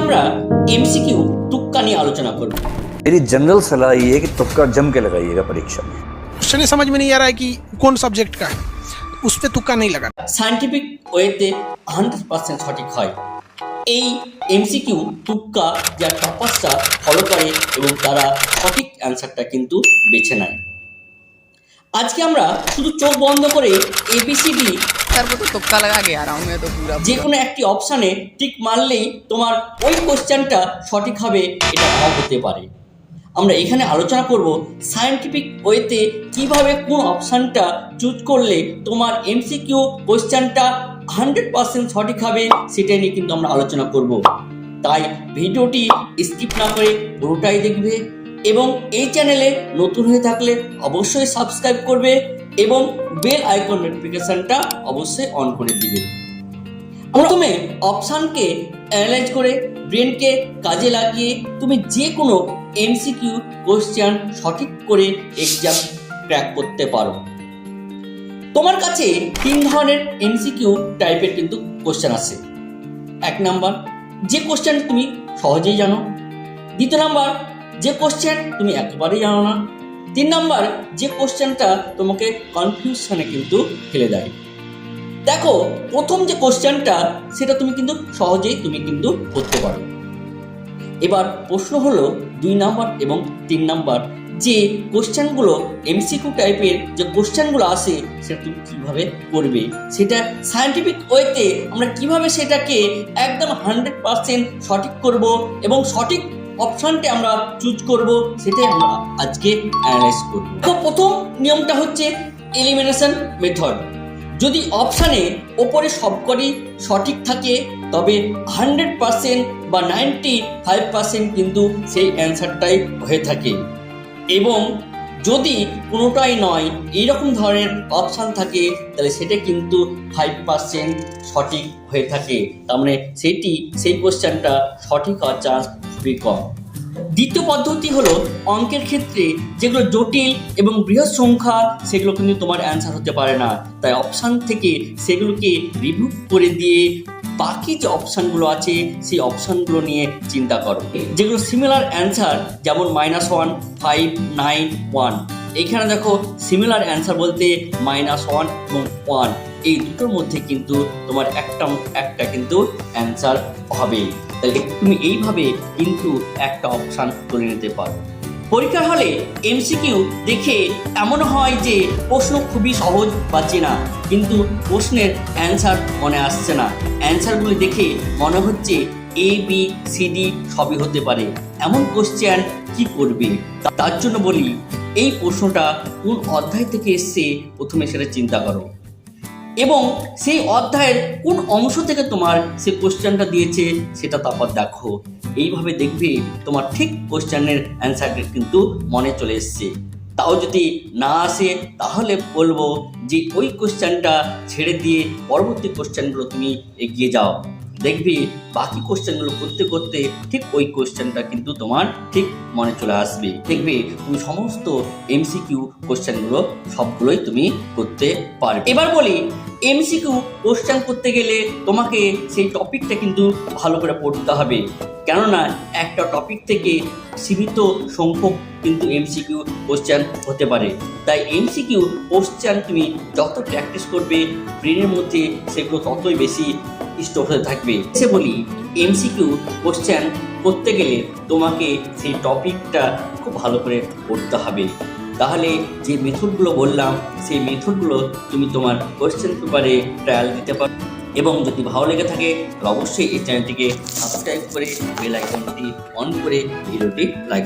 আমরা एमसीक्यू तुक्का নিয়ে आलोचना করব। मेरी जनरल सलाह ये है कि तुक्का जम के लगाइएगा परीक्षा में। क्वेश्चन समझ में नहीं आ रहा है कि कौन सब्जेक्ट का है, उस पर तुक्का नहीं लगा। সায়েন্টিফিক ওয়েতে 100% সঠিক হয়। এই এমসিকিউ তুক্কা যা টপাসটা ফলো করে এবং তারা সঠিক অ্যান্সারটা কিন্তু বেছে নেয়। আজকে আমরা শুধু চোখ বন্ধ করে এবিসিডি তারপর তো তুক্কা লাগা গিয়া রাউন্ড में तो पूरा যে কোনো একটি অপশানে টিক মারলেই তোমার ওই কোশ্চেনটা সঠিক হবে, এটা নাও হতে পারে। আমরা এখানে আলোচনা করব সায়েন্টিফিক ওয়েতে কিভাবে কোন অপশানটা চুজ করলে তোমার এমসিকিউ কোশ্চেনটা 100% সঠিক হবে, সেটা নিয়ে কিন্তু আমরা আলোচনা করব। তাই ভিডিওটি স্কিপ না করে পুরোটাই দেখবে এবং এই চ্যানেলে নতুন হয়ে থাকলে অবশ্যই সাবস্ক্রাইব করবে এবং বেল আইকন নোটিফিকেশনটা অবশ্যই অন করে দিবে। প্রথমে অপশানকে অ্যানালাইজ করে ব্রেনকে কাজে লাগিয়ে তুমি যে কোনো এমসিকিউ কোশ্চেন সঠিক করে এক্সাম ক্র্যাক করতে পারো। তোমার কাছে 3 ধরনের এমসিকিউ টাইপের কিন্তু কোশ্চেন আছে। 1 নাম্বার, যে কোশ্চেন তুমি সহজেই জানো। 2 নাম্বার, যে কোশ্চেন তুমি একেবারেই জানো না। 3 নাম্বার, যে কোশ্চেনটা তোমাকে কনফিউশনে কিন্তু ফেলে দেয়। দেখো, প্রথম যে কোশ্চেনটা সেটা তুমি কিন্তু সহজেই কিন্তু করতে পারো। এবার প্রশ্ন হলো 2 নাম্বার এবং 3 নাম্বার যে কোশ্চেনগুলো এমসিকিউ টাইপের যে কোশ্চেনগুলো আসে সেটা তুমি কীভাবে করবে, সেটা সায়েন্টিফিক ওয়েতে আমরা কিভাবে সেটাকে একদম 100% সঠিক করব এবং সঠিক অপশানটা আমরা চুজ করব, সেটাই আমরা আজকে অ্যানালাইজ করব। তো প্রথম নিয়মটা হচ্ছে এলিমিনেশন মেথড। যদি অপশানে ওপরে সবকটি সঠিক থাকে তবে 100% বা 95% কিন্তু সেই অ্যান্সারটাই হয়ে থাকে, এবং যদি কোনোটাই নয় এইরকম ধরনের অপশান থাকে তাহলে সেটা কিন্তু 5% সঠিক হয়ে থাকে। তার মানে সেই কোশ্চেনটা সঠিক হওয়ার চান্স খুবই কম। দ্বিতীয় পদ্ধতি হলো অঙ্কের ক্ষেত্রে যেগুলো জটিল এবং বৃহৎ সংখ্যা সেগুলো কিন্তু তোমার অ্যান্সার হতে পারে না, তাই অপশান থেকে সেগুলোকে রিমুভ করে দিয়ে বাকি যে অপশানগুলো আছে সেই অপশানগুলো নিয়ে চিন্তা করো। যেগুলো সিমিলার অ্যান্সার, যেমন -1, 5, 9, 1। এইখানে দেখো সিমিলার অ্যান্সার বলতে -1 এবং 1 এই দুটোর মধ্যে কিন্তু তোমার একটা কিন্তু অ্যান্সার হবে। তাহলে তুমি এইভাবে কিন্তু একটা অপশান তুলে নিতে পারো। পরীক্ষার হলে এমসিকিউ দেখে এমন হয় যে প্রশ্ন খুবই সহজ বা চেনা, কিন্তু প্রশ্নের অ্যান্সার মনে আসছে না। অ্যান্সারগুলি দেখে মনে হচ্ছে ABCD সবই হতে পারে। এমন কোশ্চেন কি করবে? তার জন্য বলি, এই প্রশ্নটা কোন অধ্যায় থেকে এসছে প্রথমে সেটা চিন্তা করো এবং সেই অধ্যায়ের কোন অংশ থেকে তোমার সে কোশ্চেনটা দিয়েছে সেটা তারপর দেখো। এইভাবে দেখবে তোমার ঠিক কোশ্চেনের অ্যান্সারটা কিন্তু মনে চলে এসছে। তাও যদি না আসে তাহলে বলবো যে ওই কোশ্চেনটা ছেড়ে দিয়ে পরবর্তী কোশ্চেনগুলো তুমি এগিয়ে যাও। দেখবি বাকি কোশ্চেনগুলো করতে করতে ঠিক ওই কোশ্চেনটা কিন্তু তোমার ঠিক মনে চলে আসবে। দেখবে তুমি সমস্ত এমসিকিউ কোশ্চেনগুলো সবগুলোই তুমি করতে পারবে। এবার বলি, এমসিকিউ কোশ্চেন করতে গেলে তোমাকে সেই টপিকটা কিন্তু ভালো করে পড়তে হবে, কেননা একটা টপিক থেকে সীমিত সংখ্যক কিন্তু এমসিকিউ কোশ্চেন হতে পারে। তাই এমসিকিউ কোশ্চেন তুমি যত প্র্যাকটিস করবে ব্রেনের মধ্যে সেগুলো ততই বেশি স্টোর হতে থাকবে। সে বলি, এমসিকিউ কোশ্চেন করতে গেলে তোমাকে সেই টপিকটা খুব ভালো করে পড়তে হবে। তাহলে যে মেথডগুলো বললাম সেই মেথডগুলো তুমি তোমার কোশ্চেন পেপারে ট্রায়াল দিতে পারো। এবং যদি ভালো লেগে থাকে তাহলে অবশ্যই এই চ্যানেলটিকে সাবস্ক্রাইব করে বেল আইকনটি অন করে ভিডিওটি লাইক